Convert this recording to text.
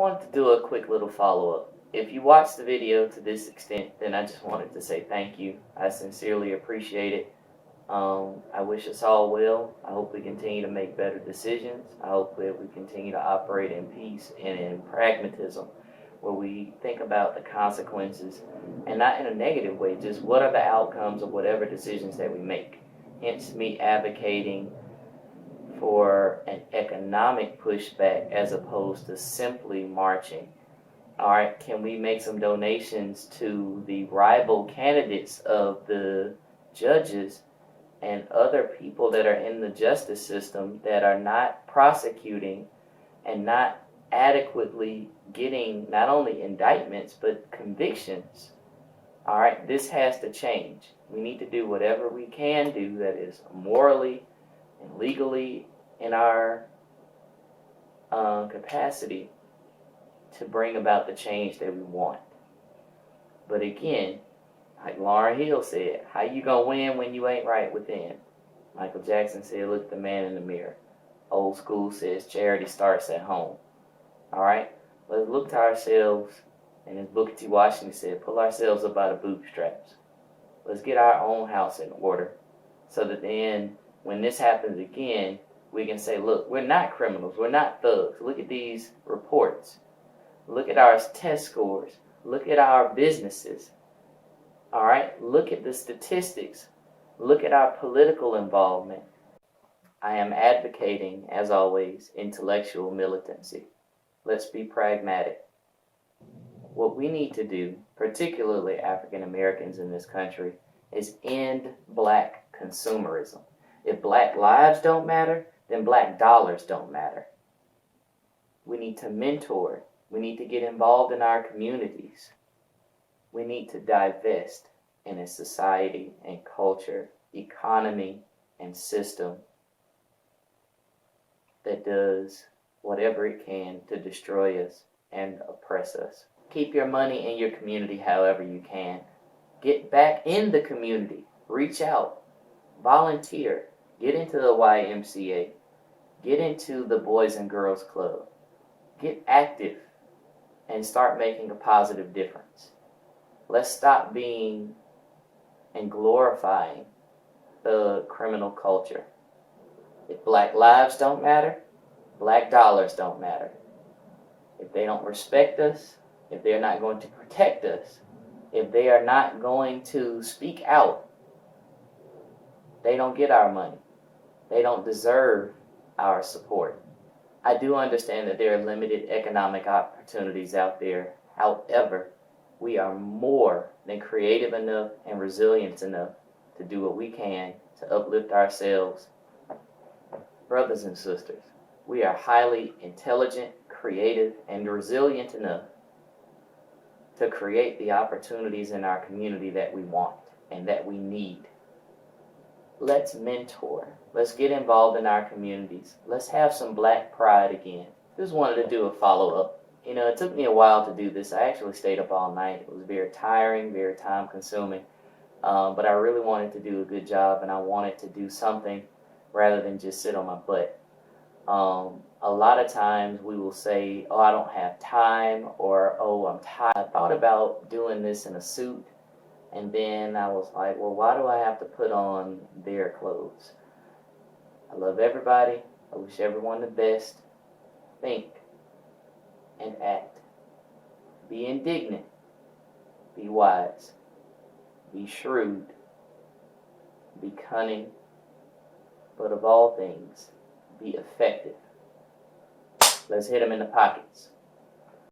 wanted to do a quick little follow-up. If you watched the video to this extent, then I just wanted to say thank you. I sincerely appreciate it. I wish us all well. I hope we continue to make better decisions. I hope that we continue to operate in peace and in pragmatism, where we think about the consequences, and not in a negative way, just what are the outcomes of whatever decisions that we make. Hence me advocating for an economic pushback as opposed to simply marching. All right, can we make some donations to the rival candidates of the judges and other people that are in the justice system that are not prosecuting and not adequately getting not only indictments but convictions? All right, this has to change. We need to do whatever we can do that is morally and legally in our capacity to bring about the change that we want. But again, like Lauryn Hill said, how you gonna win when you ain't right within? Michael Jackson said, look at the man in the mirror. Old school says charity starts at home. All right, let's look to ourselves, and as Booker T. Washington said, pull ourselves up by the bootstraps. Let's get our own house in order so that then when this happens again, we can say, look, we're not criminals, we're not thugs. Look at these reports. Look at our test scores. Look at our businesses. All right, look at the statistics. Look at our political involvement. I am advocating, as always, intellectual militancy. Let's be pragmatic. What we need to do, particularly African Americans in this country, is end black consumerism. If black lives don't matter, then black dollars don't matter. We need to mentor. We need to get involved in our communities. We need to divest in a society and culture, economy and system that does whatever it can to destroy us and oppress us. Keep your money in your community however you can. Get back in the community. Reach out. Volunteer. Get into the YMCA. Get into the Boys and Girls Club. Get active and start making a positive difference. Let's stop being and glorifying the criminal culture. If black lives don't matter, black dollars don't matter. If they don't respect us, if they're not going to protect us, if they are not going to speak out, they don't get our money. They don't deserve our support. I do understand that there are limited economic opportunities out there. However, we are more than creative enough and resilient enough to do what we can to uplift ourselves. Brothers and sisters, we are highly intelligent, creative, and resilient enough to create the opportunities in our community that we want and that we need. Let's mentor. Let's get involved in our communities. Let's have some black pride again. Just wanted to do a follow-up. You know, it took me a while to do this. I actually stayed up all night. It was very tiring, very time-consuming. But I really wanted to do a good job, and I wanted to do something rather than just sit on my butt. A lot of times we will say, oh, I don't have time, or, oh, I'm tired. I thought about doing this in a suit, and then I was like, well, why do I have to put on their clothes? I love everybody. I wish everyone the best. Think and act. Be indignant. Be wise. Be shrewd. Be cunning. But of all things, be effective. Let's hit them in the pockets.